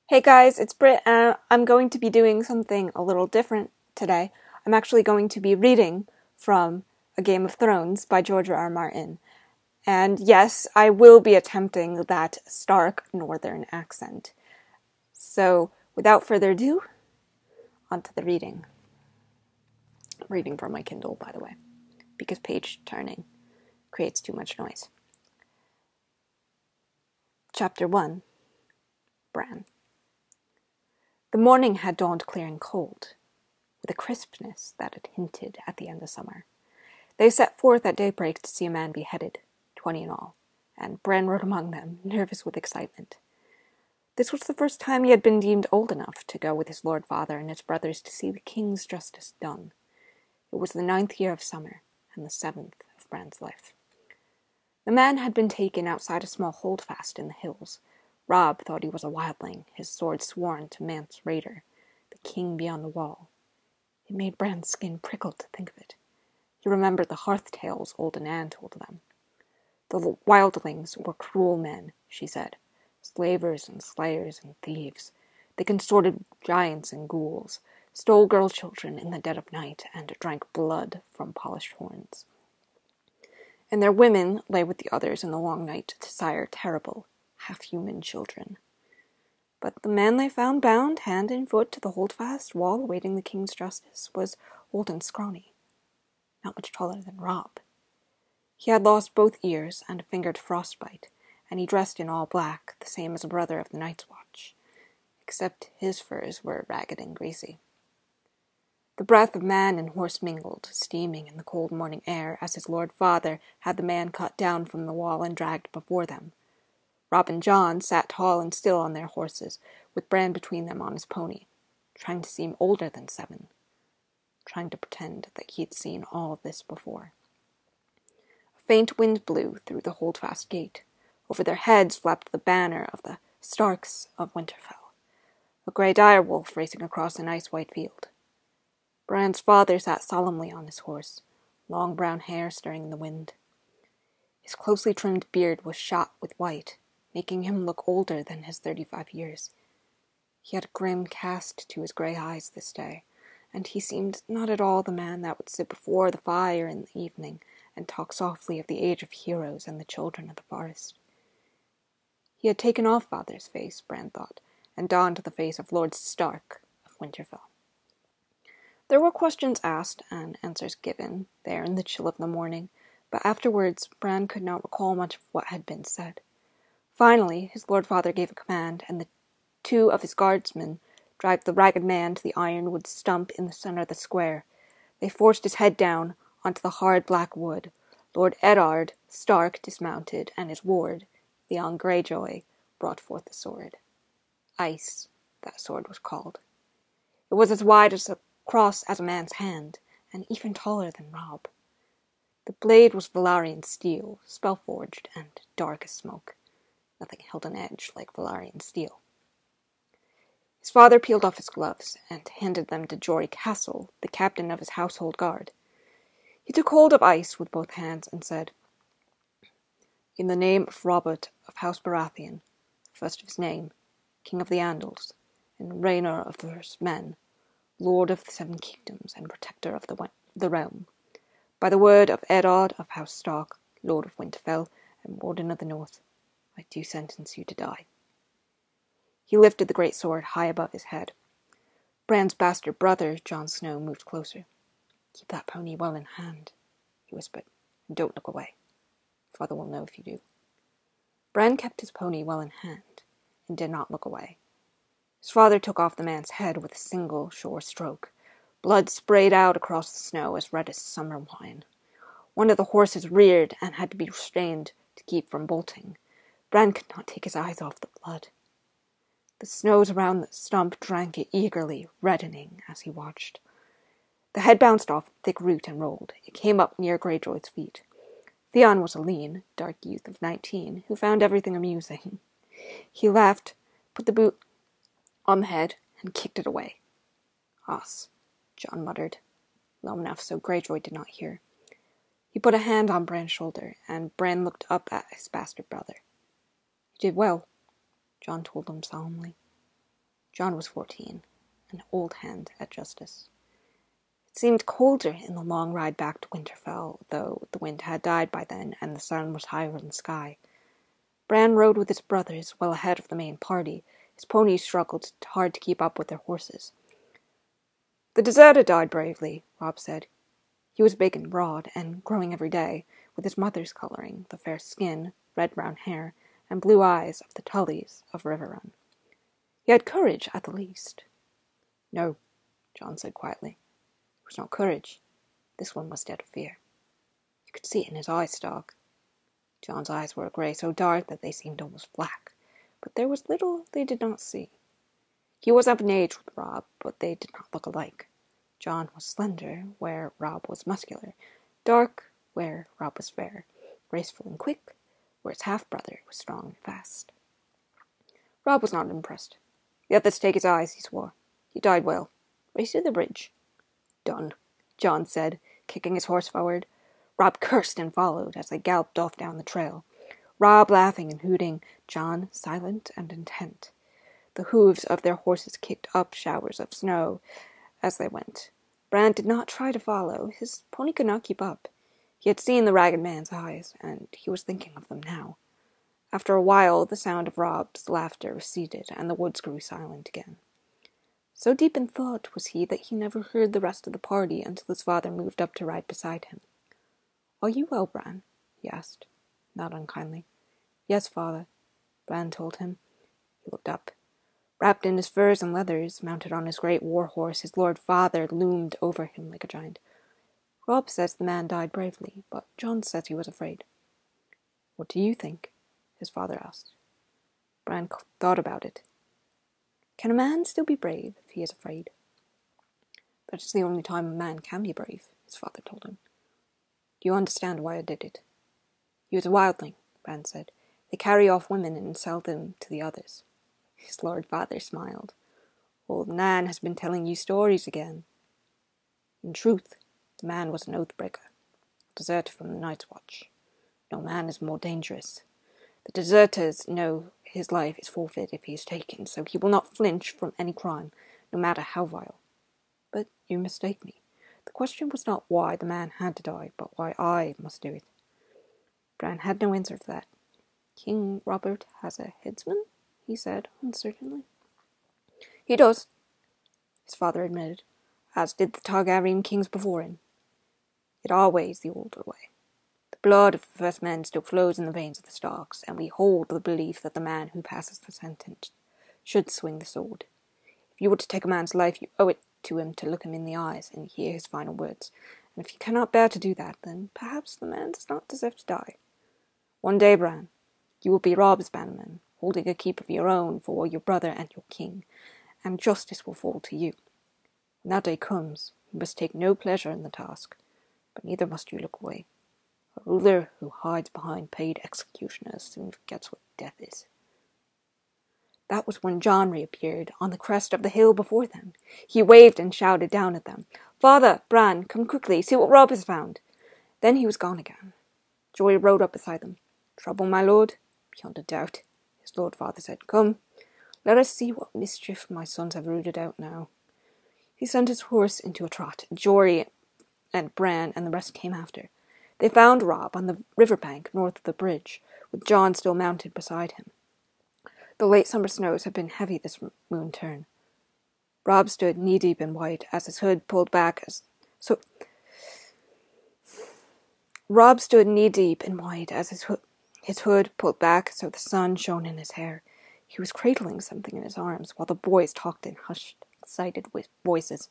Hey guys, it's Britt, and I'm going to be doing something a little different today. I'm actually going to be reading from A Game of Thrones by George R. R. Martin. And yes, I will be attempting that stark northern accent. So, without further ado, on to the reading. I'm reading from my Kindle, by the way, because page turning creates too much noise. Chapter 1. Bran. The morning had dawned clear and cold, with a crispness that had hinted at the end of summer. They set forth at daybreak to see a man beheaded, 20 in all, and Bran rode among them, nervous with excitement. This was the first time he had been deemed old enough to go with his lord father and his brothers to see the king's justice done. It was the 9th year of summer, and the 7th of Bran's life. The man had been taken outside a small holdfast in the hills. Robb thought he was a wildling, his sword sworn to Mance's raider, the king beyond the wall. It made Bran's skin prickle to think of it. He remembered the hearth tales old Nan told them. The wildlings were cruel men, she said, slavers and slayers and thieves. They consorted giants and ghouls, stole girl children in the dead of night, and drank blood from polished horns. And their women lay with the others in the long night to sire terrible, half-human children. But the man they found bound hand and foot to the holdfast wall awaiting the king's justice was old and scrawny, not much taller than Robb. He had lost both ears and a fingered frostbite, and he dressed in all black, the same as a brother of the Night's Watch, except his furs were ragged and greasy. The breath of man and horse mingled, steaming in the cold morning air, as his lord father had the man cut down from the wall and dragged before them. Robb and Jon sat tall and still on their horses, with Bran between them on his pony, trying to seem older than 7, trying to pretend that he had seen all of this before. A faint wind blew through the holdfast gate. Over their heads flapped the banner of the Starks of Winterfell, a grey direwolf racing across an ice-white field. Bran's father sat solemnly on his horse, long brown hair stirring in the wind. His closely trimmed beard was shot with white, making him look older than his 35 years. He had a grim cast to his grey eyes this day, and he seemed not at all the man that would sit before the fire in the evening and talk softly of the age of heroes and the children of the forest. He had taken off father's face, Bran thought, and donned the face of Lord Stark of Winterfell. There were questions asked and answers given there in the chill of the morning, but afterwards Bran could not recall much of what had been said. Finally, his lord father gave a command, and the 2 of his guardsmen dragged the ragged man to the ironwood stump in the center of the square. They forced his head down onto the hard black wood. Lord Eddard Stark dismounted, and his ward, the young Greyjoy, brought forth the sword. Ice, that sword was called. It was as wide across as a man's hand, and even taller than Robb. The blade was Valyrian steel, spell-forged and dark as smoke. Nothing held an edge like Valyrian steel. His father peeled off his gloves and handed them to Jory Castle, the captain of his household guard. He took hold of Ice with both hands and said, "In the name of Robert of House Baratheon, first of his name, King of the Andals, and Reigner of the First Men, Lord of the 7 Kingdoms and Protector of the Realm, by the word of Eddard of House Stark, Lord of Winterfell and Warden of the North, I do sentence you to die." He lifted the great sword high above his head. Bran's bastard brother, Jon Snow, moved closer. "Keep that pony well in hand," he whispered, "and don't look away. Father will know if you do." Bran kept his pony well in hand, and did not look away. His father took off the man's head with a single, sure stroke. Blood sprayed out across the snow as red as summer wine. One of the horses reared and had to be restrained to keep from bolting. Bran could not take his eyes off the blood. The snows around the stump drank it eagerly, reddening as he watched. The head bounced off a thick root and rolled. It came up near Greyjoy's feet. Theon was a lean, dark youth of 19 who found everything amusing. He laughed, put the boot on the head, and kicked it away. "Us," Jon muttered, low enough so Greyjoy did not hear. He put a hand on Bran's shoulder, and Bran looked up at his bastard brother. "You did well," Jon told him solemnly. John was 14, an old hand at justice. It seemed colder in the long ride back to Winterfell, though the wind had died by then and the sun was higher in the sky. Bran rode with his brothers well ahead of the main party. His ponies struggled hard to keep up with their horses. "The deserter died bravely," Robb said. He was big and broad, and growing every day, with his mother's coloring, the fair skin, red-brown hair, and blue eyes of the Tullys of Riverrun. He had courage, at the least. "No," Jon said quietly. "It was not courage. This one was dead of fear. You could see it in his eye stalk." Jon's eyes were a grey so dark that they seemed almost black, but there was little they did not see. He was of an age with Robb, but they did not look alike. Jon was slender, where Robb was muscular, dark, where Robb was fair, graceful and quick, where his half-brother was strong and fast. Robb was not impressed. "The others take his eyes," he swore. "He died well. Race to the bridge." "Done," Jon said, kicking his horse forward. Robb cursed and followed as they galloped off down the trail. Robb laughing and hooting, Jon silent and intent. The hooves of their horses kicked up showers of snow as they went. Bran did not try to follow. His pony could not keep up. He had seen the ragged man's eyes, and he was thinking of them now. After a while, the sound of Robb's laughter receded, and the woods grew silent again. So deep in thought was he that he never heard the rest of the party until his father moved up to ride beside him. "Are you well, Bran?" he asked, not unkindly. "Yes, father," Bran told him. He looked up. Wrapped in his furs and leathers, mounted on his great war-horse, his lord father loomed over him like a giant. "Robb says the man died bravely, but Jon says he was afraid." "What do you think?" his father asked. Bran thought about it. "Can a man still be brave if he is afraid?" "That is the only time a man can be brave," his father told him. "Do you understand why I did it?" "He was a wildling," Bran said. "They carry off women and sell them to the others." His lord father smiled. "Old Nan has been telling you stories again." "In truth, the man was an oath-breaker, a deserter from the Night's Watch. No man is more dangerous. The deserters know his life is forfeit if he is taken, so he will not flinch from any crime, no matter how vile. But you mistake me. The question was not why the man had to die, but why I must do it." Bran had no answer for that. "King Robert has a headsman?" he said uncertainly. "He does," his father admitted, "as did the Targaryen kings before him. Yet always the older way. The blood of the first men still flows in the veins of the Starks, and we hold the belief that the man who passes the sentence should swing the sword. If you were to take a man's life, you owe it to him to look him in the eyes and hear his final words, and if you cannot bear to do that, then perhaps the man does not deserve to die. One day, Bran, you will be Robb's bannerman, holding a keep of your own for your brother and your king, and justice will fall to you. When that day comes, you must take no pleasure in the task, but neither must you look away. A ruler who hides behind paid executioners soon forgets what death is." That was when Jon reappeared on the crest of the hill before them. He waved and shouted down at them, "Father, Bran, come quickly, see what Robb has found." Then he was gone again. Jory rode up beside them. "Trouble, my lord?" "Beyond a doubt," his lord father said. "Come, let us see what mischief my sons have rooted out now." He sent his horse into a trot. Jory and Bran and the rest came after. They found Robb on the river bank north of the bridge, with Jon still mounted beside him. The late summer snows had been heavy this moon turn. Robb stood knee-deep in white as his hood pulled back his hood pulled back so the sun shone in his hair. He was cradling something in his arms while the boys talked in hushed, excited voices.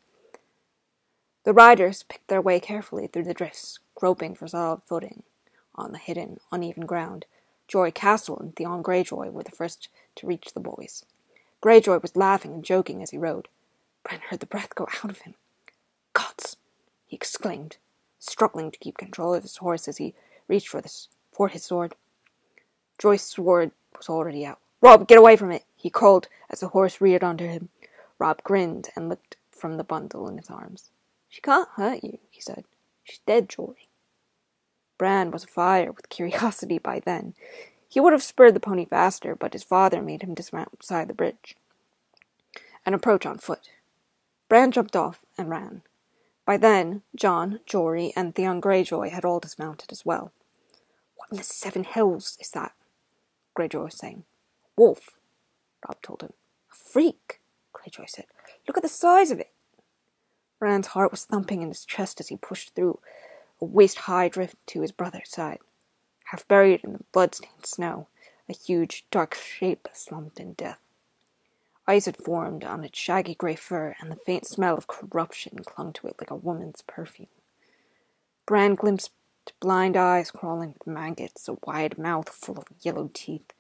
The riders picked their way carefully through the drifts, groping for solid footing on the hidden, uneven ground. Jory Castle and Theon Greyjoy were the first to reach the boys. Greyjoy was laughing and joking as he rode. Bran heard the breath go out of him. "Gods!" he exclaimed, struggling to keep control of his horse as he reached for his sword. Joyce's sword was already out. "Robb, get away from it!" he called as the horse reared under him. Robb grinned and looked from the bundle in his arms. "She can't hurt you," he said. "She's dead, Jory." Bran was afire with curiosity by then. He would have spurred the pony faster, but his father made him dismount beside the bridge. and approach on foot. Bran jumped off and ran. By then, John, Jory, and Theon Greyjoy had all dismounted as well. "What in the seven hells is that?" Greyjoy was saying. "Wolf," Robb told him. "A freak," Greyjoy said. "Look at the size of it." Bran's heart was thumping in his chest as he pushed through a waist-high drift to his brother's side. Half buried in the blood-stained snow, a huge, dark shape slumped in death. Eyes had formed on its shaggy grey fur, and the faint smell of corruption clung to it like a woman's perfume. Bran glimpsed blind eyes crawling with maggots, a wide mouth full of yellow teeth.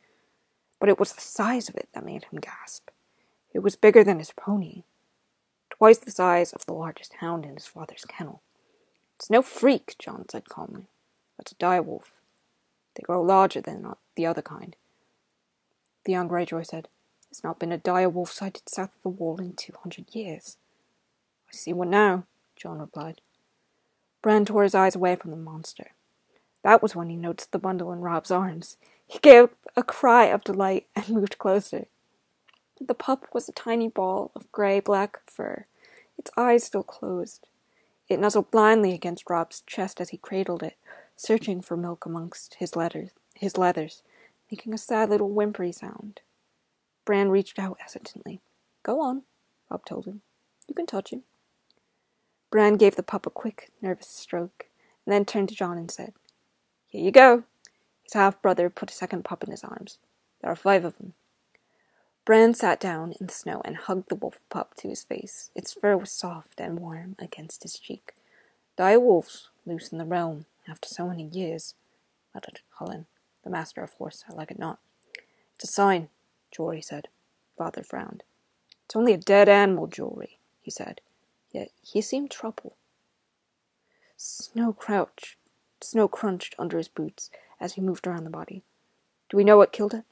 But it was the size of it that made him gasp. It was bigger than his pony, twice the size of the largest hound in his father's kennel. "It's no freak," John said calmly. "That's a direwolf. They grow larger than the other kind." The young Greyjoy said, "There's not been a direwolf sighted south of the wall in 200 years. "I see one now," John replied. Bran tore his eyes away from the monster. That was when he noticed the bundle in Robb's arms. He gave a cry of delight and moved closer. The pup was a tiny ball of grey-black fur, its eyes still closed. It nuzzled blindly against Robb's chest as he cradled it, searching for milk amongst his leathers, making a sad little whimpery sound. Bran reached out hesitantly. "Go on," Robb told him. "You can touch him." Bran gave the pup a quick, nervous stroke, and then turned to John and said, "Here you go." His half-brother put a second pup in his arms. "There are 5 of them." Bran sat down in the snow and hugged the wolf pup to his face. Its fur was soft and warm against his cheek. "Dire wolves, loose in the realm, after so many years," muttered Hullen, the master of horse. "I like it not." "It's a sign," Jory said. Father frowned. "It's only a dead animal, Jory," he said. Yet he seemed troubled. Snow crunched under his boots as he moved around the body. "Do we know what killed it?"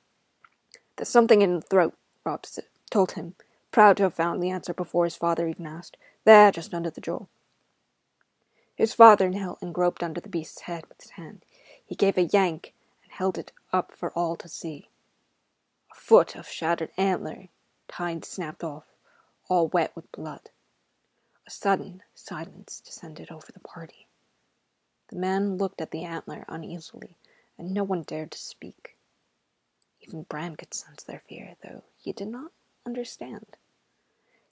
"There's something in the throat," Robb told him, proud to have found the answer before his father even asked. "There, just under the jaw." His father knelt and groped under the beast's head with his hand. He gave a yank and held it up for all to see. A foot of shattered antler, tine snapped off, all wet with blood. A sudden silence descended over the party. The men looked at the antler uneasily, and no one dared to speak. Even Bran could sense their fear, though he did not understand.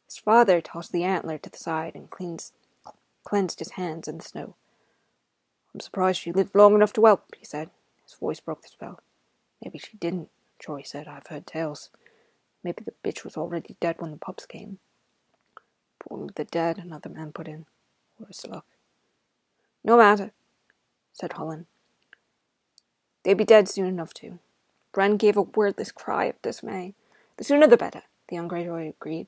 His father tossed the antler to the side and cleansed his hands in the snow. "I'm surprised she lived long enough to whelp," he said. His voice broke the spell. "Maybe she didn't," Jory said. "I've heard tales. Maybe the bitch was already dead when the pups came." "Probably the dead," another man put in. "Worse luck." "No matter," said Hullen. "They'd be dead soon enough to." Bran gave a wordless cry of dismay. "The sooner the better," the young Greyjoy agreed.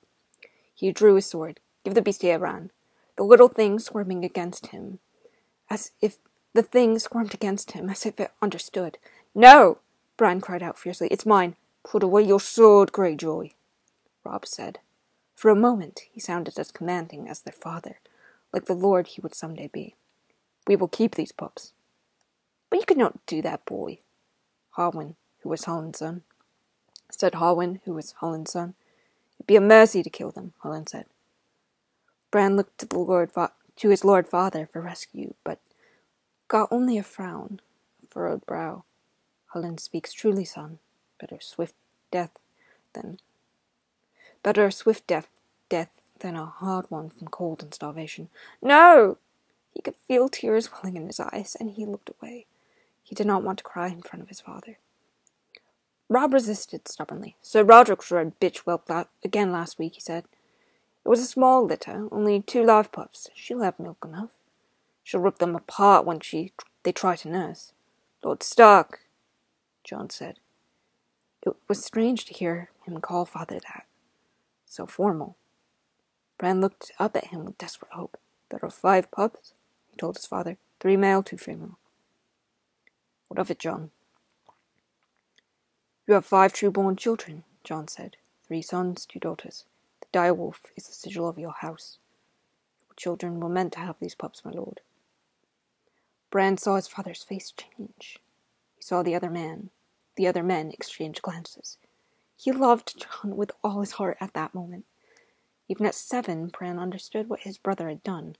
He drew his sword. "Give the beast here, Bran." The little thing squirming against him, as if it understood. "No!" Bran cried out fiercely. "It's mine." "Put away your sword, Greyjoy," Robb said. For a moment he sounded as commanding as their father, like the lord he would someday be. "We will keep these pups." "But you could not do that, boy," Harwin, who was Hullen's son. "It'd be a mercy to kill them," Hullen said. Bran looked to his lord father for rescue, but got only a frown, a furrowed brow. "Hullen speaks truly, son. Better a swift death than a hard one from cold and starvation." "No!" He could feel tears welling in his eyes, and he looked away. He did not want to cry in front of his father. Robb resisted stubbornly. "Sir Roderick's red bitch whelped again last week," he said. "It was a small litter, only 2 live pups. She'll have milk enough. She'll rip them apart when they try to nurse." "Lord Stark," John said. It was strange to hear him call father that. So formal. Bran looked up at him with desperate hope. "There are 5 pups," he told his father. 3 male, 2 female. "What of it, John?" "You have 5 true-born children," John said. 3 sons, 2 daughters. The direwolf is the sigil of your house. Your children were meant to have these pups, my lord." Bran saw his father's face change. He saw the other men exchange glances. He loved John with all his heart at that moment. Even at 7, Bran understood what his brother had done.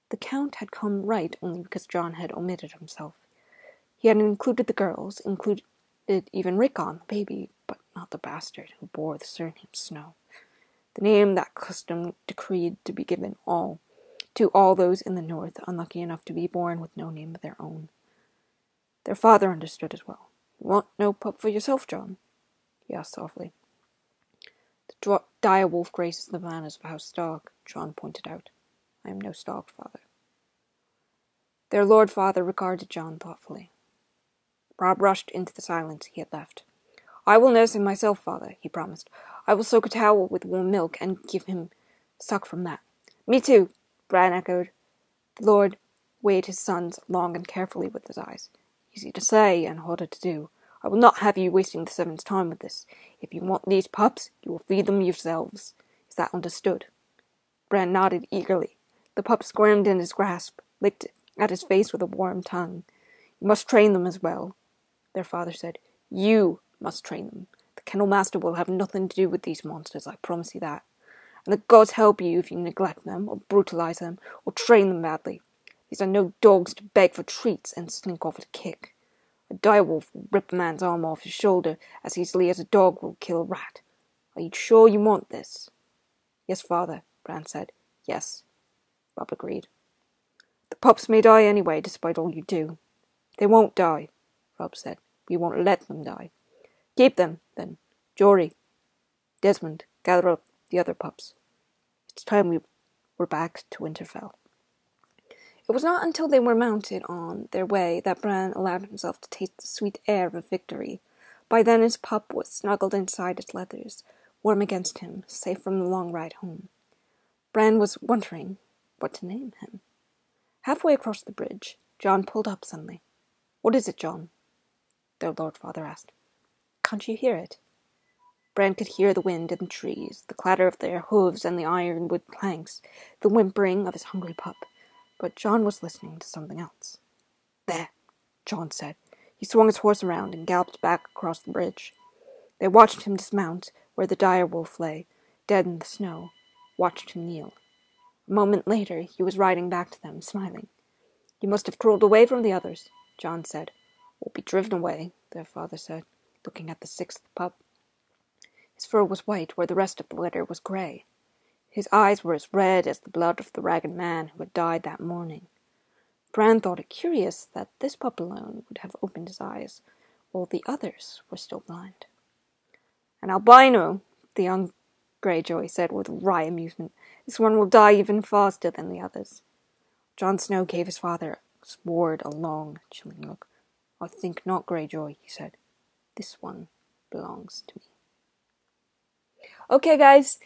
The count had come right only because Jon had omitted himself. He had included the girls, included even Rickon, the baby, but not the bastard who bore the surname Snow, the name that custom decreed to be given to all those in the north unlucky enough to be born with no name of their own. Their father understood as well. "You want no pup for yourself, Jon?" he asked softly. "The dire wolf graces the manners of House Stark," Jon pointed out. "I am no Stark, father." Their lord father regarded Jon thoughtfully. Robb rushed into the silence he had left. "I will nurse him myself, father," he promised. "I will soak a towel with warm milk and give him suck from that." "Me too," Bran echoed. The lord weighed his sons long and carefully with his eyes. "Easy to say and harder to do. I will not have you wasting the Seven's time with this. If you want these pups, you will feed them yourselves. Is that understood?" Bran nodded eagerly. The pup squirmed in his grasp, licked at his face with a warm tongue. "You must train them as well," their father said. "You must train them. The kennel master will have nothing to do with these monsters, I promise you that. And the gods help you if you neglect them, or brutalize them, or train them badly. These are no dogs to beg for treats and slink off at a kick. A direwolf will rip a man's arm off his shoulder as easily as a dog will kill a rat. Are you sure you want this?" "Yes, father," Bran said. "Yes," Robb agreed. "The pups may die anyway, despite all you do." "They won't die," Robb said. "We won't let them die." "Keep them, then. Jory, Desmond, gather up the other pups. It's time we were back to Winterfell." It was not until they were mounted on their way that Bran allowed himself to taste the sweet air of victory. By then his pup was snuggled inside its leathers, warm against him, safe from the long ride home. Bran was wondering what to name him. Halfway across the bridge, Jon pulled up suddenly. "What is it, Jon?" their lord father asked. "Can't you hear it?" Bran could hear the wind in the trees, the clatter of their hooves and the ironwood planks, the whimpering of his hungry pup. But Jon was listening to something else. "There," Jon said. He swung his horse around and galloped back across the bridge. They watched him dismount where the dire wolf lay, dead in the snow, watched him kneel. A moment later he was riding back to them, smiling. "You must have crawled away from the others," Jon said. "We'll be driven away," their father said, looking at the 6th pup. His fur was white where the rest of the litter was grey. His eyes were as red as the blood of the ragged man who had died that morning. Bran thought it curious that this pup alone would have opened his eyes, while the others were still blind. "An albino," the young Greyjoy said with wry amusement. "This one will die even faster than the others." Jon Snow gave his father's ward a long, chilling look. "I think not, Greyjoy," he said. "This one belongs to me." Okay, guys.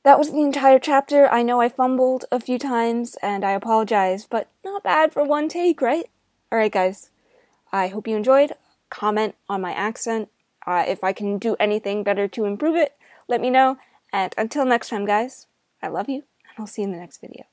That was the entire chapter. I know I fumbled a few times, and I apologize, but not bad for one take, right? Alright, guys. I hope you enjoyed. Comment on my accent. If I can do anything better to improve it, let me know. And until next time, guys, I love you, and I'll see you in the next video.